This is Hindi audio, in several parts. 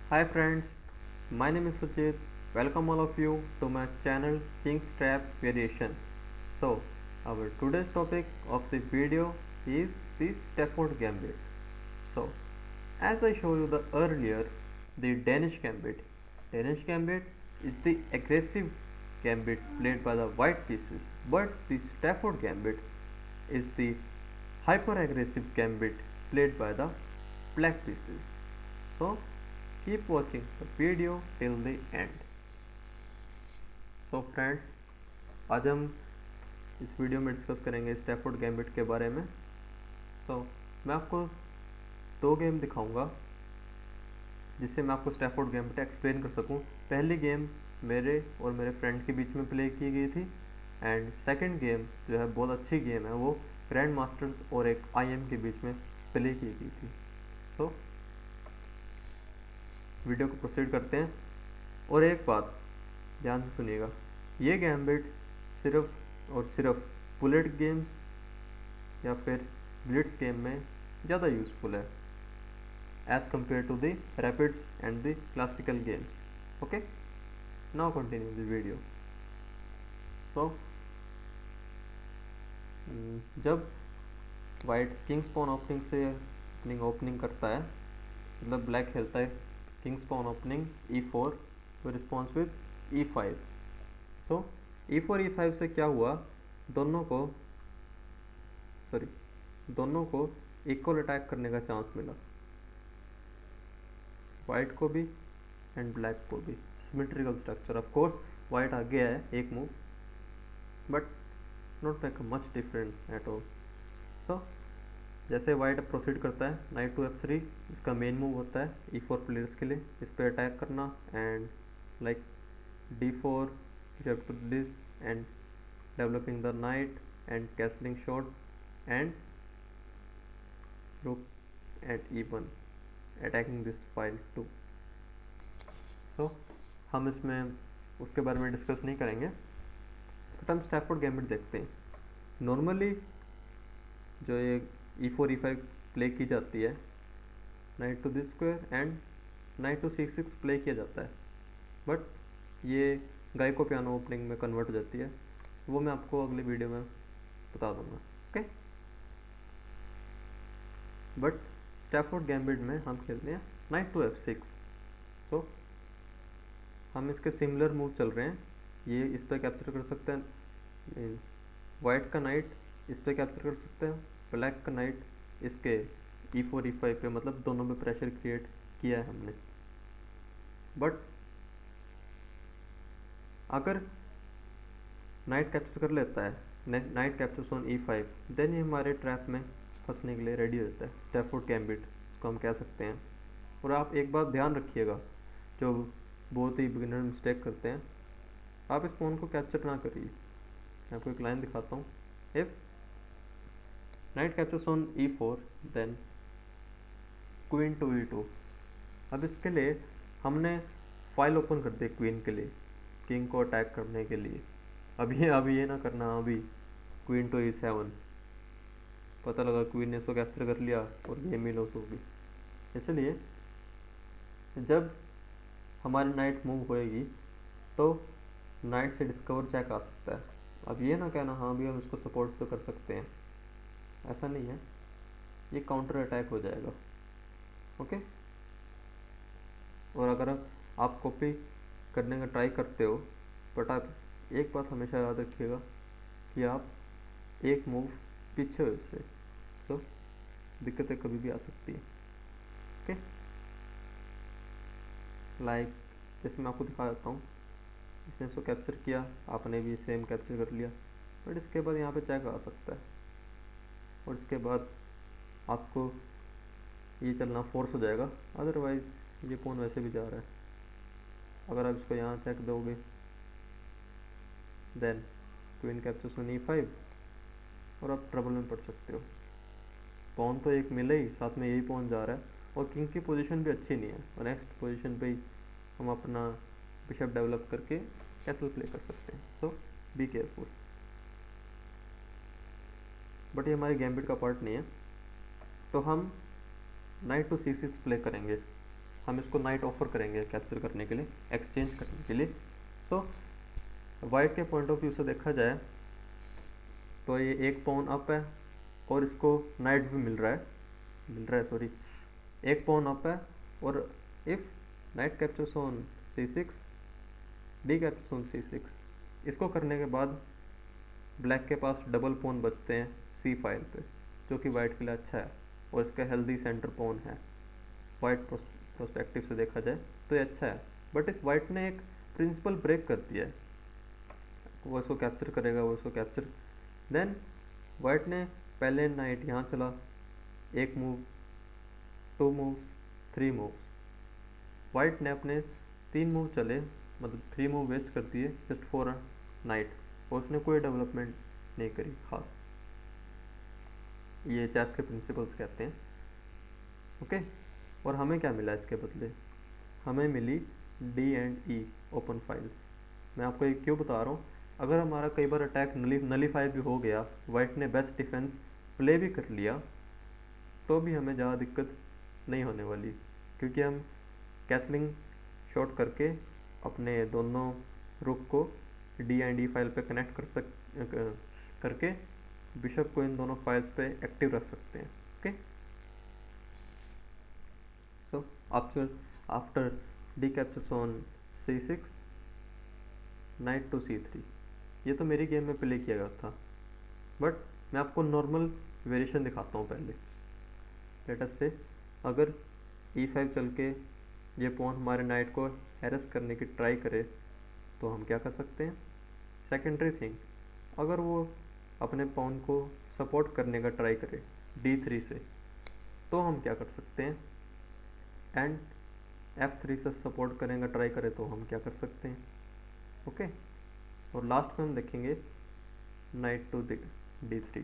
Hi friends, my name is Sujit. Welcome all of you to my channel King's Trap Variation. So, our today's topic of the video is the Stafford Gambit. So, as I showed you the earlier, the Danish Gambit. Danish Gambit is the aggressive gambit played by the white pieces, but the Stafford Gambit is the hyper aggressive gambit played by the black pieces. So keep watching the video till the end. So friends, आज हम इस वीडियो में डिस्कस करेंगे स्टैफोर्ड गैम्बिट के बारे में. सो मैं आपको दो गेम दिखाऊंगा जिससे मैं आपको स्टैफोर्ड गैम्बिट एक्सप्लेन कर सकूं. पहली गेम मेरे और मेरे फ्रेंड के बीच में प्ले की गई थी एंड सेकंड गेम जो है बहुत अच्छी गेम है, वो ग्रैंड मास्टर्स और एक IM के बीच में प्ले की गई थी. सो वीडियो को प्रोसीड करते हैं. और एक बात ध्यान से सुनिएगा, ये गैम्बिट सिर्फ और सिर्फ बुलेट गेम्स या फिर ब्लिट्स गेम में ज़्यादा यूज़फुल है as compare to the rapids and the classical games. Okay, now continue the video. So जब वाइट किंग्स पॉन ओपनिंग से ओपनिंग करता है, मतलब ब्लैक खेलता है किंग्स पॉन ओपनिंग E4 तो response with E5. So E4 E5 से क्या हुआ, दोनों को इक्वल अटैक करने का चांस मिला, वाइट को भी एंड ब्लैक को भी. Symmetrical structure. Of course white आगे है एक move, but not make much difference at all. So जैसे वाइट प्रोसीड करता है नाइट टू F3, इसका मेन मूव होता है E4 प्लेयर्स के लिए इस पर अटैक करना and like D4 you have to this and developing the knight and castling shot and rook at E1 attacking this file too. So हम इसमें उसके बारे में डिस्कस नहीं करेंगे, बट हम स्टैफोर्ड गैम्बिट देखते हैं. नॉर्मली जो ये E4 E5 प्ले की जाती है, knight to this square and knight to C6 play किया जाता है, बट ये गाइको पियानो ओपनिंग में कन्वर्ट हो जाती है. वो मैं आपको अगले वीडियो में बता दूंगा. ओके, बट स्टैफोर्ड गैम्बिट में हम खेलते हैं नाइट टू F6. तो हम इसके सिमिलर मूव चल रहे हैं. ये इस पर कैप्चर कर सकते हैं, वाइट का नाइट इस पर कैप्चर कर सकते हैं, ब्लैक का नाइट इसके E4 E5 पे, मतलब दोनों में प्रेशर क्रिएट किया है हमने. बट अगर नाइट कैप्चर कर लेता है, night captures on E5, then ये हमारे ट्रैप में फंसने के लिए रेडी हो जाता है. स्टैफोर्ड गैम्बिट इसको हम कह सकते हैं. और आप एक बात ध्यान रखिएगा, जो बहुत ही बिगिनर मिस्टेक करते हैं, आप इस पॉन को कैप्चर ना करिए. मैं आपको एक लाइन दिखाता हूँ. If knight captures on E4 then queen to E2. अब इसके लिए हमने फाइल ओपन कर दी क्वीन के लिए, किंग को अटैक करने के लिए. अभी ये ना करना अभी क्वीन टू E7, पता लगा क्वीन ने इसको कैप्चर कर लिया और गेम ही लॉस होगी. इसलिए जब हमारी नाइट मूव होएगी तो नाइट से डिस्कवर चेक आ सकता है. अब ये ना कहना हाँ भी हम इसको सपोर्ट तो कर सकते हैं, ऐसा नहीं है, ये काउंटर अटैक हो जाएगा. ओके, और अगर आप कॉपी करने का ट्राई करते हो, बट आप एक बात हमेशा याद रखिएगा कि आप एक मूव पीछे हो इससे, तो दिक्कतें कभी भी आ सकती है. ओके, लाइक जैसे मैं आपको दिखा देता हूँ, इसने इसको कैप्चर किया, आपने भी सेम कैप्चर कर लिया, बट इसके बाद यहाँ पे चेक आ सकता है और इसके बाद आपको ये चलना फोर्स हो जाएगा. अदरवाइज़ ये पॉन वैसे भी जा रहा है. अगर आप इसको यहाँ चेक दोगे then queen captures on E5 और आप ट्रबल में पड़ सकते हो. पॉन तो एक मिले ही, साथ में यही पॉन जा रहा है और किंग की पोजीशन भी अच्छी नहीं है, और नेक्स्ट पोजीशन पे ही हम अपना बिशप डेवलप करके कैसल प्ले कर सकते हैं. सो बी केयरफुल. बट ये हमारे गैम्बिट का पार्ट नहीं है, तो हम नाइट टू C6 प्ले करेंगे. हम इसको नाइट ऑफर करेंगे कैप्चर करने के लिए, एक्सचेंज करने के लिए। सो वाइट के पॉइंट ऑफ व्यू से देखा जाए तो ये एक पॉन अप है और इसको नाइट भी मिल रहा है सॉरी, एक पॉन अप है। और if knight captures on c6, D captures on c6, इसको करने के बाद ब्लैक के पास डबल पॉन बचते हैं c5 पे, जो कि वाइट के लिए अच्छा है और इसका हेल्दी सेंटर पॉन है। वाइट प्रोस्पेक्टिव से देखा जाए तो ये अच्छा है, बट इफ वाइट ने एक प्रिंसिपल ब्रेक कर दिया है, वो इसको कैप्चर करेगा, वो इसको कैप्चर, देन वाइट ने पहले नाइट यहाँ चला, एक मूव, 2 मूव्स, 3 मूव्स, वाइट ने अपने 3 मूव चले, मतलब 3 मूव वेस्ट कर दिए जस्ट फॉर अ नाइट, और उसने कोई डेवलपमेंट नहीं करी खास। ये चेस के प्रिंसिपल्स कहते हैं, ओके। और हमें क्या मिला इसके बदले, हमें मिली D and E open files. मैं आपको ये क्यों बता रहा हूँ, अगर हमारा कई बार अटैक नलीफाई भी हो गया, वाइट ने बेस्ट डिफेंस प्ले भी कर लिया, तो भी हमें ज़्यादा दिक्कत नहीं होने वाली, क्योंकि हम कैसलिंग शॉट करके अपने दोनों रुक को डी एंड ई फाइल पे कनेक्ट करके बिशप को इन दोनों फाइल्स पे एक्टिव रख सकते हैं, okay. So after D captures on c6, knight to c3, ये तो मेरी गेम में प्ले किया गया था, बट मैं आपको नॉर्मल वेरिएशन दिखाता हूँ पहले। लेट अस से अगर e5 चल के ये पॉन हमारे नाइट को हैरेस करने की ट्राई करे, तो हम क्या कर सकते हैं, सेकेंडरी थिंग, अगर वो अपने पॉन को सपोर्ट करने का ट्राई करे d3 से, तो हम क्या कर सकते हैं, एंड f3 से सपोर्ट करने का ट्राई करे तो हम क्या कर सकते हैं, ओके। और लास्ट में हम देखेंगे नाइट टू d3।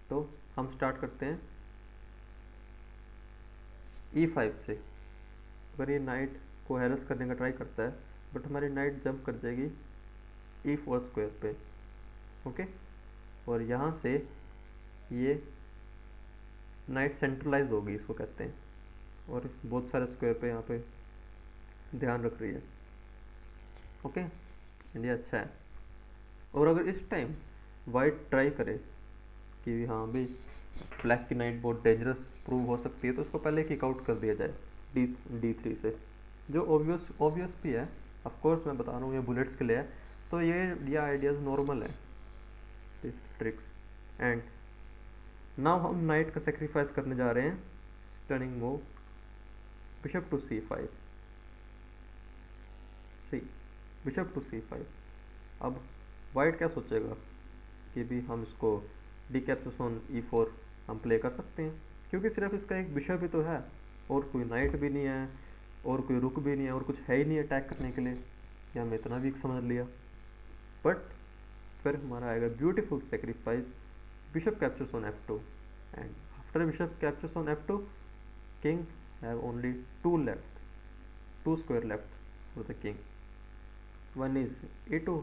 तो हम स्टार्ट करते हैं e5 से। अगर ये नाइट को हैरेस करने का ट्राई करता है, बट हमारी नाइट जंप कर जाएगी e4 स्क्वायर पे, ओके। और यहाँ से ये नाइट सेंट्रलाइज होगी, इसको कहते हैं, और बहुत सारे स्क्वायर पे यहाँ पे ध्यान रख रही है, ओके। एंड ये अच्छा है। और अगर इस टाइम वाइट ट्राई करे कि हाँ भाई ब्लैक की नाइट बहुत डेंजरस प्रूव हो सकती है, तो उसको पहले किक आउट कर दिया जाए d3 से, जो ऑब्वियस भी है। ऑफ कोर्स मैं बता रहा हूँ ये बुलेट्स के लिए है, तो ये आइडियाज़ नॉर्मल है, ट्रिक्स। एंड नाउ हम नाइट का सेक्रीफाइस करने जा रहे हैं, stunning move bishop to c5, see bishop to c5। अब वाइट क्या सोचेगा कि भी हम इसको डी कैप्चर्स ऑन e4 हम प्ले कर सकते हैं, क्योंकि सिर्फ इसका एक बिशप ही तो है, और कोई नाइट भी नहीं है, और कोई रुक भी नहीं है, और कुछ है ही नहीं अटैक करने के लिए, ये हम इतना वीक समझ लिया। बट फिर हमारा आएगा beautiful sacrifice, bishop captures on f2, and after bishop captures on f2, king have only 2 square left for the king. One is e2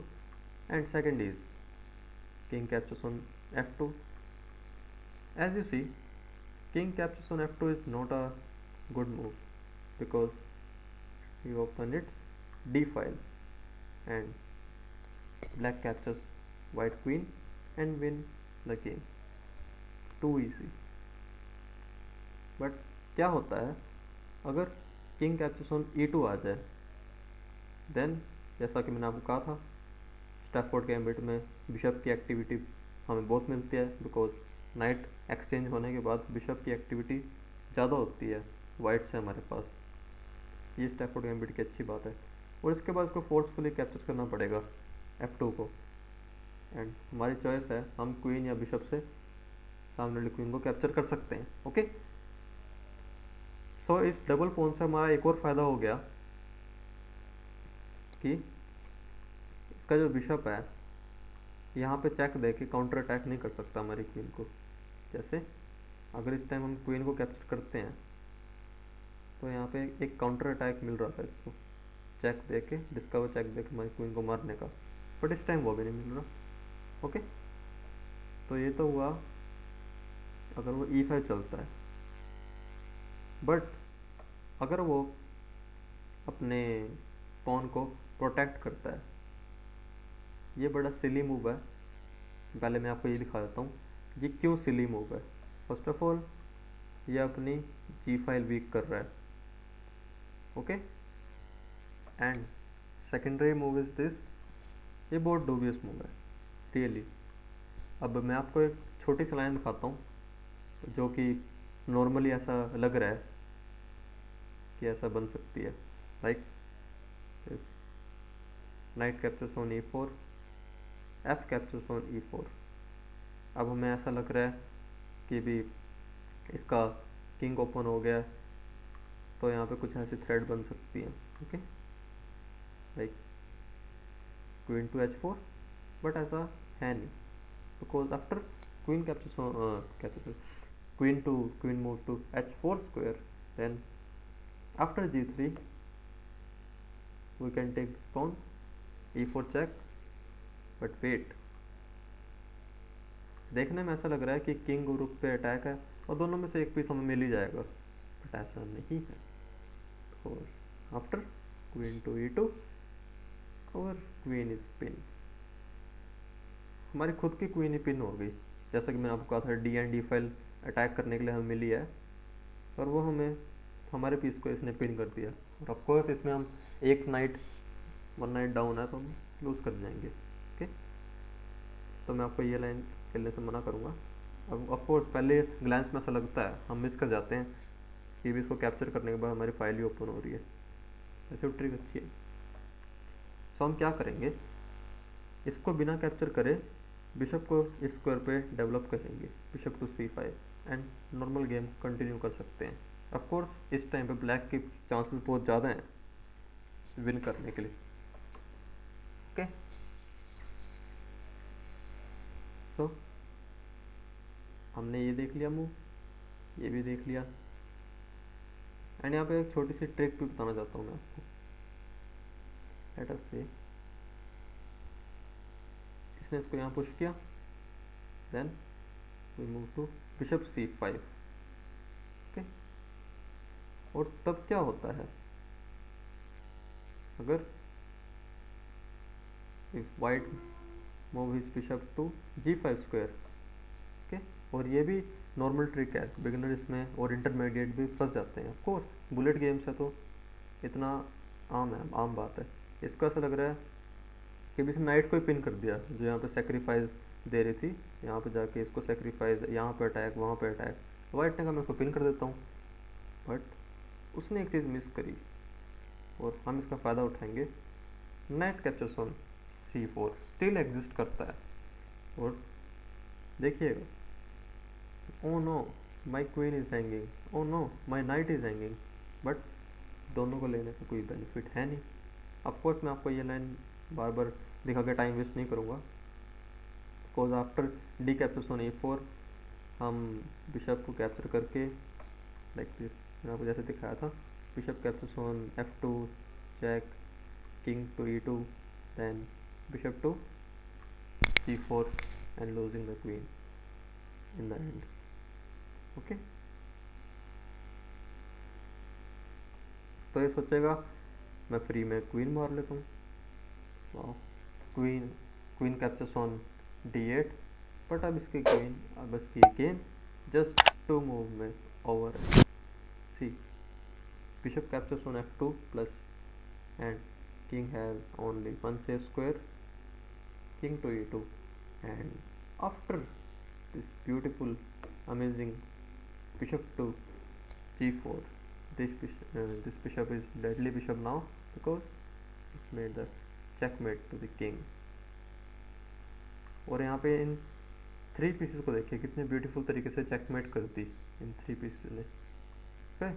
and second is king captures on f2. As you see, king captures on f2 is not a good move, because you open its d file and black captures white queen and win the game. Too easy. But क्या होता है अगर किंग कैप्चर्स ऑन e2 आ जाए, देन जैसा कि मैंने आपको कहा था, स्टैफोर्ड गैम्बिट में बिशप की एक्टिविटी हमें बहुत मिलती है, बिकॉज नाइट एक्सचेंज होने के बाद बिशप की एक्टिविटी ज़्यादा होती है वाइट से हमारे पास। ये स्टैफोर्ड गैम्बिट की अच्छी बात है। और इसके बाद इसको फोर्सफुली कैप्चर करना पड़ेगा f2 को, एंड हमारी चॉइस है, हम क्वीन या बिशप से सामने वाली क्वीन को कैप्चर कर सकते हैं, ओके। सो इस डबल पॉन से हमारा एक और फ़ायदा हो गया कि इसका जो बिशप है यहाँ पे चेक दे के काउंटर अटैक नहीं कर सकता हमारी क्वीन को। जैसे अगर इस टाइम हम क्वीन को कैप्चर करते हैं, तो यहाँ पे एक काउंटर अटैक मिल रहा था इसको, चेक दे के, डिस्कवर चेक दे के हमारी क्वीन को मारने का, बट इस टाइम वो भी नहीं मिल रहा, ओके। तो ये तो हुआ अगर वो e5 चलता है, बट अगर वो अपने पॉन को प्रोटेक्ट करता है। ये बड़ा सिली मूव है, पहले मैं आपको ये दिखा देता हूँ ये क्यों सिली मूव है। फर्स्ट ऑफ ऑल ये अपनी जी फाइल वीक कर रहा है, okay. And secondary move is this, ये बहुत डूबियस मूव है रियली। अब मैं आपको एक छोटी सी लाइन दिखाता हूँ जो कि नॉर्मली ऐसा लग रहा है कि ऐसा बन सकती है। Like night captures on e4, f captures on e4। अब हमें ऐसा लग रहा है कि भी इसका किंग ओपन हो गया, तो यहाँ पे कुछ ऐसी थ्रेड बन सकती है, okay. Like queen to h4, but ऐसा है नहीं, because after queen captures queen move to h4 square, then after g3 we can take this pawn, e4 check, but wait, देखने में ऐसा लग रहा है कि किंग और रुक पे अटैक है और दोनों में से एक पीस हमें मिल ही जाएगा, बट ऐसा नहीं है। Because after queen to e2 और क्वीन इज पिन, हमारी खुद की क्वीन ही पिन हो गई। जैसा कि मैंने आपको कहा था D and D file attack करने के लिए हमें मिली है, और वो हमें हमारे पीस को इसने पिन कर दिया। और ऑफकोर्स इसमें हम एक नाइट वन नाइट डाउन है तो हम लूज़ कर जाएंगे, ओके। तो मैं आपको ये लाइन खेलने से मना करूँगा। अब ऑफकोर्स पहले ग्लैंस में ऐसा लगता है, हम मिस कर जाते हैं कि भी इसको कैप्चर करने के बाद हमारी फाइल ही ओपन हो रही है। ऐसे ट्रिक अच्छी है। सो हम क्या करेंगे, इसको बिना कैप्चर करे बिशप को इस स्क्वायर पे डेवलप करेंगे, bishop to c5, and normal game continue कर सकते हैं। ऑफ कोर्स इस टाइम पे ब्लैक के चांसेस बहुत ज़्यादा हैं विन करने के लिए, ओके। तो हमने ये देख लिया मूव, ये भी देख लिया, एंड यहाँ पे एक छोटी सी ट्रिक भी बताना चाहता हूँ मैं आपको। लेट अस से इसने इसको यहाँ पुश किया, then we move to bishop c5, okay. और तब क्या होता है, अगर if white move his bishop to g5 square, okay. और ये भी नॉर्मल ट्रिक है, बिगिनर इसमें और इंटरमीडिएट भी फंस जाते हैं। ऑफ कोर्स बुलेट गेम्स है तो इतना आम है, आम बात है। इसको ऐसा लग रहा है कि इसने नाइट को ही पिन कर दिया, जो यहाँ पे सेक्रीफाइस दे रही थी, यहाँ पे जाके इसको सेक्रीफाइस, यहाँ पे अटैक, वहाँ पे अटैक। वाइट ने कहा मैं इसको पिन कर देता हूँ, बट उसने एक चीज़ मिस करी और हम इसका फ़ायदा उठाएंगे। Night captures on c4 still exist करता है, और देखिएगा, oh know my queen is hanging, oh know my night is hanging, but दोनों को लेने का कोई बेनिफिट है नहीं। ऑफकोर्स मैं आपको ये लाइन बार बार दिखा के टाइम वेस्ट नहीं करूँगा, because after D captures on e4 हम बिशप को कैप्चर करके लाइक दिस, मैंने आपको जैसे दिखाया था, bishop captures on f2 check, king to e2, then bishop to g4 and losing the queen in the end, okay. तो ये सोचेगा मैं फ्री में क्वीन मार लेता हूँ, वाह, queen queen captures on d8, but अब इसकी गेम जस्ट 2 मूव में ओवर है। C bishop captures on f2 plus, and king has only one safe square, king to e2, and after this beautiful amazing bishop to g4, this bishop is deadly bishop now because it made the checkmate to the king। और यहाँ पे इन 3 पीसेस को देखिए कितने ब्यूटीफुल तरीके से चेकमेट कर दी इन 3 पीसेस ने, ओके।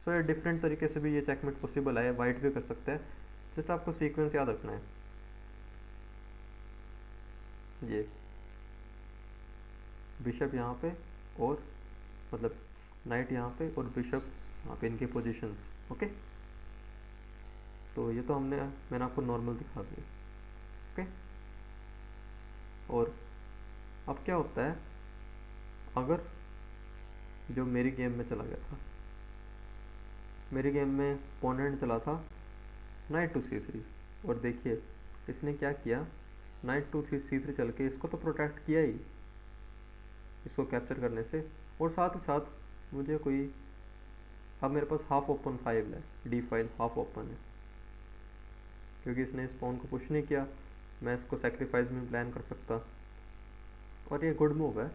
सो ये डिफरेंट तरीके से भी ये चेकमेट पॉसिबल है, वाइट भी कर सकते हैं, जस्ट आपको सीक्वेंस याद रखना है। ये बिशप यहाँ पे, और मतलब नाइट यहाँ पे और बिशप यहाँ पे, इनके पोजीशंस, ओके। तो ये तो मैंने आपको नॉर्मल दिखा दिया, ओके। और अब क्या होता है, अगर जो मेरी गेम में चला गया था, मेरी गेम में पोनेंट चला था नाइट टू C3, और देखिए इसने क्या किया, नाइट टू C3 चल के इसको तो प्रोटेक्ट किया ही, इसको कैप्चर करने से, और साथ ही साथ मुझे कोई, अब मेरे पास हाफ ओपन 5 है, D5 हाफ ओपन है, क्योंकि इसने इस पॉन को पुश नहीं किया, मैं इसको सेक्रीफाइस में प्लान कर सकता, और ये गुड मूव है।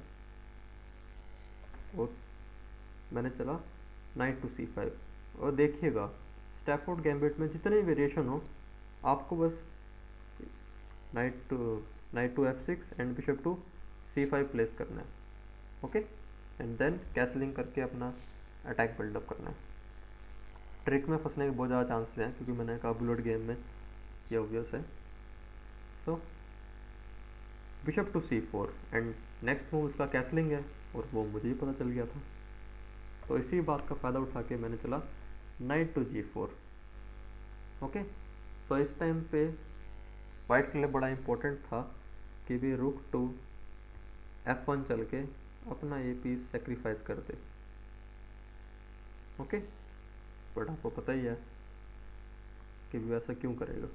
और मैंने चला नाइट टू C5, और देखिएगा स्टैफोर्ड गैम्बिट में जितने वेरिएशन हो, आपको बस knight to F6 and bishop to C5 place करना है, ओके, एंड देन कैसलिंग करके अपना अटैक बिल्डअप करना है। ट्रिक में फंसने के बहुत ज़्यादा चांसेस हैं, क्योंकि मैंने कहा बुलेट गेम में ये ऑब्वियस है। तो bishop to C4 and next move इसका कैसलिंग है, और वो मुझे ही पता चल गया था, तो इसी बात का फ़ायदा उठा के मैंने चला नाइट टू G4, ओके। सो इस टाइम पे वाइट के लिए बड़ा इंपॉर्टेंट था कि भी रुक टू F1 चल के अपना ये पीस सेक्रीफाइस कर दे, ओके। बट आपको पता ही है कि भी वैसा क्यों करेगा,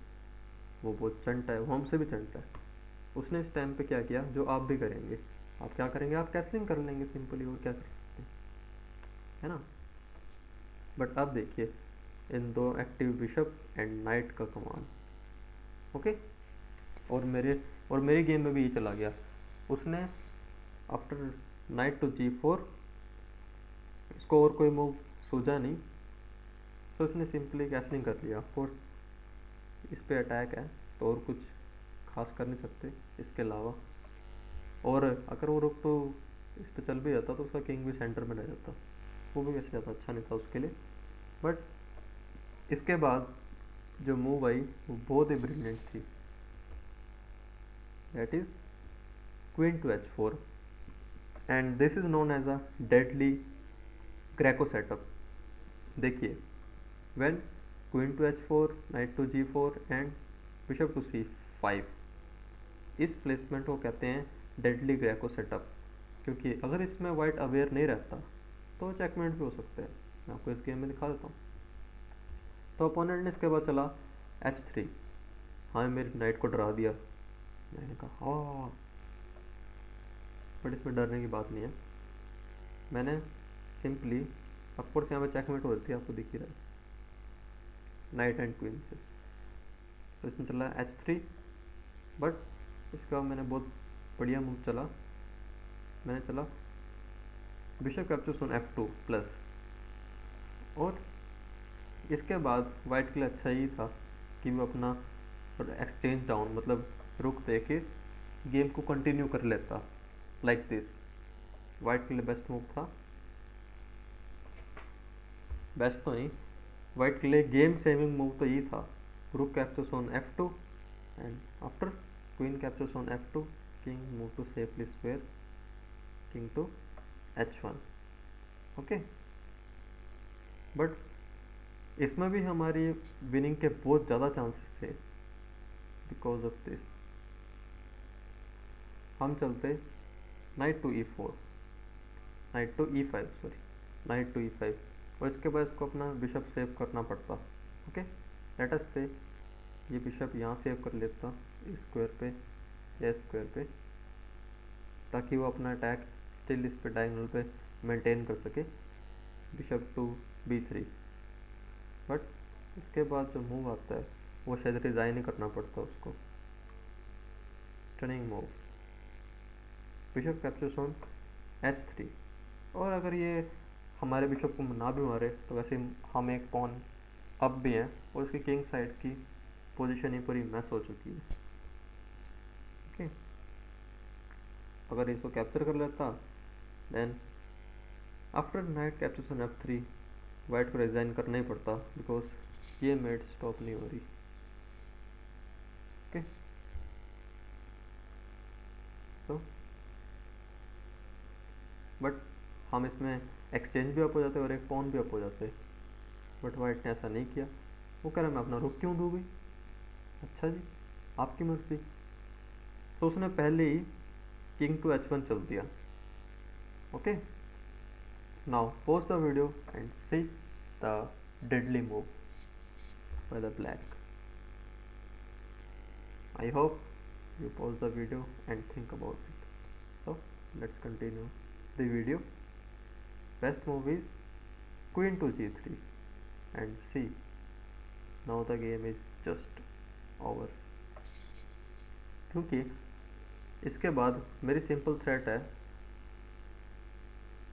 वो बहुत चंटा है, वो हमसे भी चंटा है। उसने इस टाइम पे क्या किया जो आप भी करेंगे, आप क्या करेंगे, आप कैसलिंग कर लेंगे सिंपली, और क्या कर सकते हैं, है ना। बट अब देखिए इन दो एक्टिव बिशप एंड नाइट का कमाल, ओके। और मेरी गेम में भी ये चला गया, उसने आफ्टर नाइट टू G4 इसको और कोई मूव सूझा नहीं, तो इसने सिंपली कैसलिंग कर लिया। ऑफकोर्स इस पे अटैक है, तो और कुछ खास कर नहीं सकते इसके अलावा, और अगर वो रुक तो इस पे चल भी जाता तो उसका किंग भी सेंटर में रह जाता, वो भी वैसे ज़्यादा अच्छा नहीं था उसके लिए। बट इसके बाद जो मूव आई वो बहुत ही ब्रिलियंट थी, that is queen to H4, and this is known as a deadly Greco setup. देखिए when queen to H4, knight to G4 and bishop to C5, इस प्लेसमेंट को कहते हैं डेडली ग्रेको सेटअप, क्योंकि अगर इसमें वाइट अवेयर नहीं रहता तो चेकमेट भी हो सकता है। मैं आपको इस गेम में दिखा देता हूँ। तो अपोनेंट ने इसके बाद चला H3, हाँ मेरी नाइट को डरा दिया, मैंने कहा हाँ, बट इसमें डरने की बात नहीं है। मैंने सिंपली, ऑफकोर्स यहाँ पे चेकमेट हो रही थी, आपको दिख ही रहा है नाइट एंड क्वीन से, तो इसमें चला H3, बट इसके बाद मैंने बहुत बढ़िया मूव चला, मैंने चला bishop captures on F2 plus, और इसके बाद वाइट के लिए अच्छा ही था कि वो अपना एक्सचेंज डाउन, मतलब रुक दे के गेम को कंटिन्यू कर लेता लाइक दिस। वाइट के लिए बेस्ट मूव था, बेस्ट तो नहीं, वाइट के लिए गेम सेविंग मूव तो ये था, rook captures on F2 and after queen captures on F2 king move to safely square king to H1, okay. But इसमें भी हमारी विनिंग के बहुत ज़्यादा चांसेस थे, बिकॉज ऑफ दिस हम चलते knight to E4, knight to E5 sorry, knight to E5, और इसके बाद इसको अपना बिशप सेव करना पड़ता, ओके। लेट अस से ये बिशप यहाँ सेव कर लेता इस स्क्वायर पे या स्क्वायर पे, ताकि वो अपना अटैक स्टिल इस पे डायगोनल पे मेंटेन कर सके, बिशप टू B3। बट इसके बाद जो मूव आता है वो शायद रिज़ाइन ही करना पड़ता उसको, stunning move, bishop captures on H3, और अगर ये हमारे बिशप को ना भी मारे तो वैसे हम एक पॉन अप भी हैं, और उसकी किंग साइड की पोजीशन ही पूरी मैस हो चुकी है, ओके। अगर इसको कैप्चर कर लेता, then after knight captures on F3 white को रिजाइन करना ही पड़ता, बिकॉज ये मेड स्टॉप नहीं हो रही, ओके। तो बट हम इसमें एक्सचेंज भी अप हो जाते और एक पॉन भी अप हो जाते, बट वाइट ने ऐसा नहीं किया, वो कह रहा मैं अपना रुक क्यों दूँ भाई, अच्छा जी आपकी मर्जी। तो उसने पहले ही किंग टू H1 चल दिया, okay. Now pause the video and see the deadly move by the black. I hope you pause the video and think about it. So let's continue the video. Best move is queen to g3, and see, now the game is just over. क्योंकि इसके बाद मेरी सिंपल थ्रेट है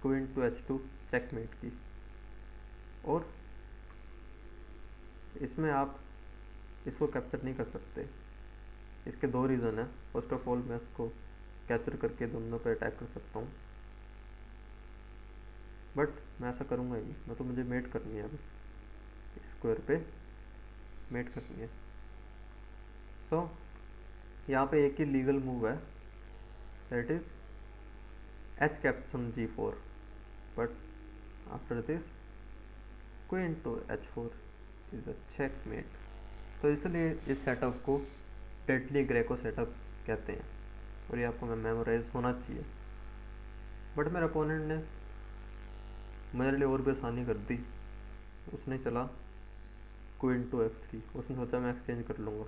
क्वीन टू h2 चेकमेट की, और इसमें आप इसको कैप्चर नहीं कर सकते। इसके दो रीज़न है। फर्स्ट ऑफ ऑल, मैं इसको कैप्चर करके दोनों पे अटैक कर सकता हूँ, बट मैं ऐसा करूँगा ही नहीं। तो मुझे मेट करनी है, बस स्क्वायर पे मेट करनी है। सो यहाँ पे एक ही लीगल मूव है, that is h capture on g4, but after this queen to h4 is a checkmate. तो इसलिए इस सेटअप को डेडली ग्रेको सेटअप कहते हैं, और ये आपको मेमोराइज होना चाहिए। बट मेरे अपोनेंट ने मेरे लिए और भी आसानी कर दी। उसने चला क्वीन टू f3। उसने सोचा मैं एक्सचेंज कर लूँगा,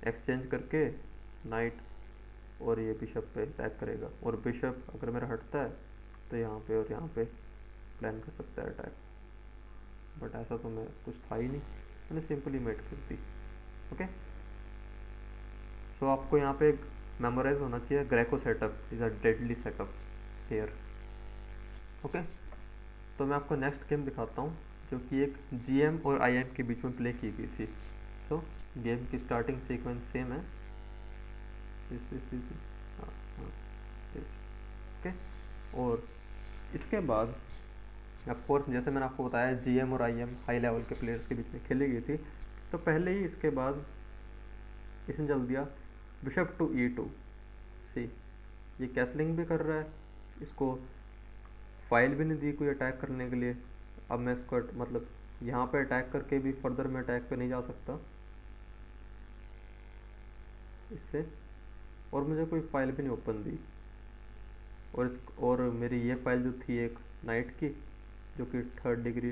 एक्सचेंज करके नाइट और ये बिशप पे अटैक करेगा, और बिशप अगर मेरा हटता है तो यहाँ पे और यहाँ पे प्लान कर सकता है अटैक। बट ऐसा तो मैं कुछ था ही नहीं, मैंने सिंपली मेट कर दी। ओके, सो आपको यहाँ पे मेमोराइज होना चाहिए, Greco setup is a deadly setup here. Okay, तो मैं आपको नेक्स्ट गेम दिखाता हूँ, जो कि एक GM और IM के बीच में प्ले की गई थी। सो गेम की स्टार्टिंग सीक्वेंस सेम है, ओके। और इसके बाद ऑफकोर्स जैसे मैंने आपको बताया GM और IM हाई लेवल के प्लेयर्स के बीच में खेली गई थी, तो पहले ही इसके बाद इसने चल दिया बिशप टू E2। सी, ये कैसलिंग भी कर रहा है, इसको फाइल भी नहीं दी कोई अटैक करने के लिए। अब मैं इसको मतलब यहाँ पे अटैक करके भी फर्दर मैं अटैक पे नहीं जा सकता इससे, और मुझे कोई फाइल भी नहीं ओपन दी। और मेरी ये फाइल जो थी एक नाइट की, जो कि 3rd डिग्री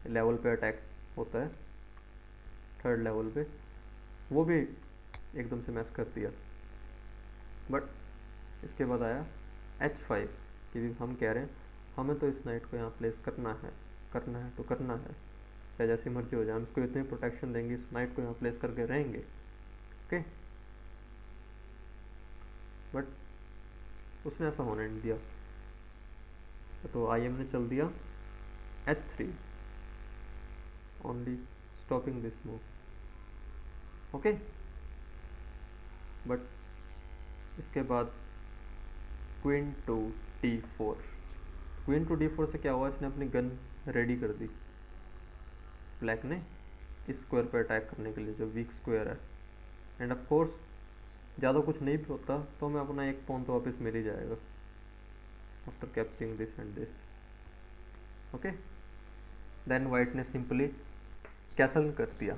लेवल पे अटैक होता है, 3rd लेवल पे, वो भी एकदम से मैस कर दिया। बट इसके बाद आया h5 कि भी हम कह रहे हैं हमें तो इस नाइट को यहाँ प्लेस करना है तो करना है, चाहे जैसी मर्जी हो जाए, हम इसको इतनी प्रोटेक्शन देंगे, इस नाइट को यहाँ प्लेस करके रहेंगे। ओके, बट उसने ऐसा होने नहीं दिया, तो IM ने चल दिया h3, only stopping this move. Okay, but इसके बाद queen to d4। Queen to d4 से क्या हुआ, इसने अपनी गन रेडी कर दी ब्लैक ने इस स्क्वायर पर अटैक करने के लिए, जो वीक स्क्वायर है। एंड ऑफ कोर्स ज़्यादा कुछ नहीं भी होता तो मैं अपना एक पॉन तो वापस मिल ही जाएगा after capturing this and this. Okay, then white ने सिंपली कैसल कर दिया,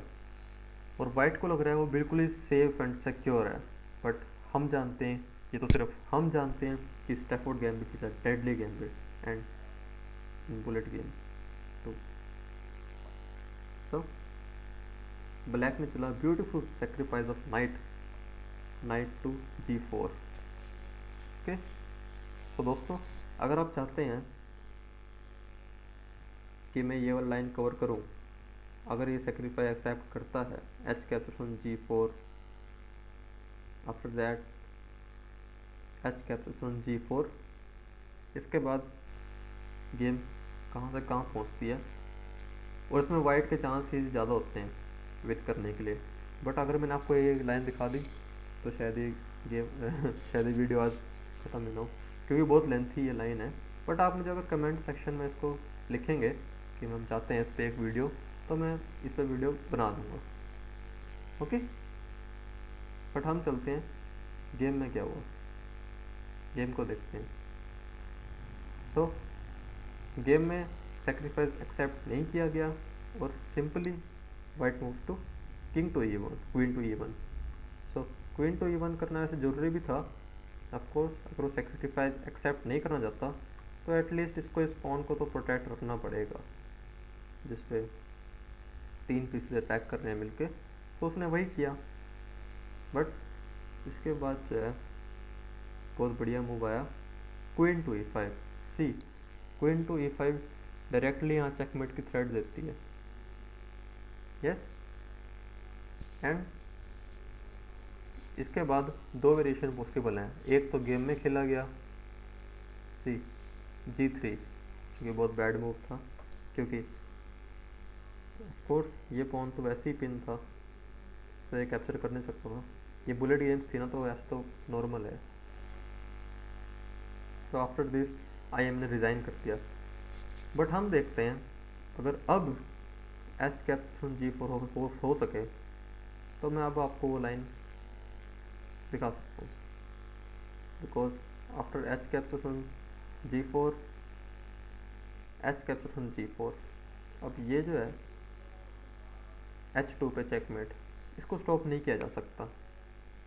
और वाइट को लग रहा है वो बिल्कुल ही सेफ एंड सिक्योर है। बट हम जानते हैं, ये तो सिर्फ हम जानते हैं कि Stafford gambit is a deadly gambit and bullet game too. So black ने चला beautiful sacrifice of knight to g4। Okay, तो दोस्तों अगर आप चाहते हैं कि मैं ये वाला लाइन कवर करूं, अगर ये सेक्रीफाइस एक्सेप्ट करता है h capture g4, after that h capture g4, इसके बाद गेम कहाँ से कहाँ पहुँचती है, और इसमें वाइट के चांस ही ज़्यादा होते हैं विन करने के लिए। बट अगर मैंने आपको ये लाइन दिखा दी तो शायद ये गेम शायद ये वीडियो आज ख़त्म ही ना हो, क्योंकि बहुत लेंथी ये लाइन है। बट आप मुझे अगर कमेंट सेक्शन में इसको लिखेंगे कि हम चाहते हैं इस पर एक वीडियो, तो मैं इस पर वीडियो बना दूँगा। ओके, बट हम चलते हैं गेम में क्या हुआ, गेम को देखते हैं। सो गेम में सेक्रीफाइस एक्सेप्ट नहीं किया गया, और simply white move to king to e1, queen to e1। So queen to e1 करना ऐसे ज़रूरी भी था। ऑफकोर्स अगर वो सेक्रीफाइस एक्सेप्ट नहीं करना चाहता तो एटलीस्ट इसको इस पॉन को तो प्रोटेक्ट रखना पड़ेगा। जिसपे 3 पीसेस अटैक कर रहे हैं मिलके, तो उसने वही किया। बट इसके बाद जो है बहुत बढ़िया मूव आया, queen to E5। See queen to E5 directly यहाँ चेकमेट की थ्रेट देती है। यस, एंड इसके बाद 2 वेरिएशन पॉसिबल हैं। एक तो गेम में खेला गया सी G3, ये बहुत बैड मूव था, क्योंकि ऑफकोर्स ये पॉन तो वैसे ही पिन था, तो ये कैप्चर कर नहीं सकता था। ये बुलेट गेम्स थी ना, तो ऐसा तो नॉर्मल है। तो आफ्टर दिस IM ने रिज़ाइन कर दिया। बट हम देखते हैं, अगर अब एच कैप्चर G4 हो सके, तो मैं अब आपको वो लाइन दिखा सकता हूँ। Because after H capture G4, H capture G4, अब ये जो है H2 पे चेकमेट, इसको स्टॉप नहीं किया जा सकता,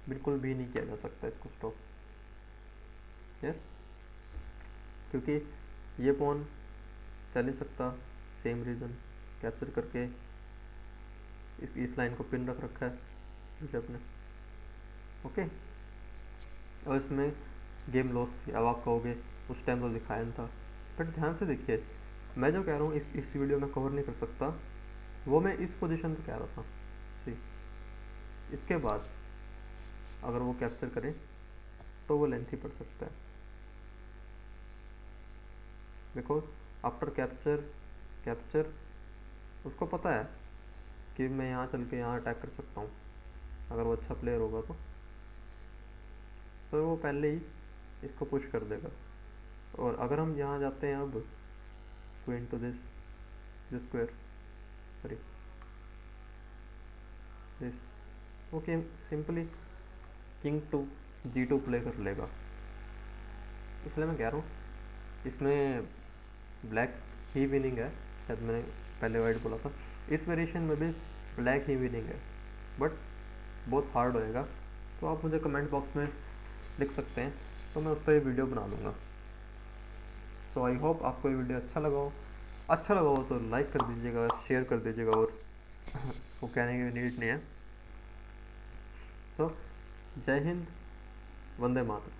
बिल्कुल भी नहीं किया जा सकता इसको स्टॉप। यस, क्योंकि ये पॉन चल नहीं सकता, सेम रीज़न, कैप्चर करके इस लाइन को पिन रख रखा है बिशप ने। ओके, और इसमें गेम लॉस थी। अब आप कहोगे उस टाइम तो दिखाया नहीं था, बट ध्यान से देखिए, मैं जो कह रहा हूँ इस वीडियो में कवर नहीं कर सकता, वो मैं इस पोजीशन पे कह रहा था। सी इसके बाद अगर वो कैप्चर करे तो वो लेंथी पड़ सकता है, बिकॉज आफ्टर कैप्चर उसको पता है कि मैं यहाँ चल के यहाँ अटैक कर सकता हूँ, अगर वो अच्छा प्लेयर होगा तो वो पहले ही इसको पुश कर देगा। और अगर हम यहाँ जाते हैं अब queen to this square, sorry this, okay, simply king to G2 play कर लेगा। इसलिए मैं कह रहा हूँ इसमें ब्लैक ही विनिंग है, शायद मैंने पहले वाइट बोला था, इस वेरिएशन में भी ब्लैक ही विनिंग है, बट बहुत हार्ड होएगा। तो आप मुझे कमेंट बॉक्स में लिख सकते हैं, तो मैं उस पर वीडियो बना दूँगा। सो आई होप आपको ये वीडियो अच्छा लगा हो। अच्छा लगा हो तो लाइक कर दीजिएगा, शेयर कर दीजिएगा, और वो कहने की नीड नहीं है। तो जय हिंद, वंदे मातरम।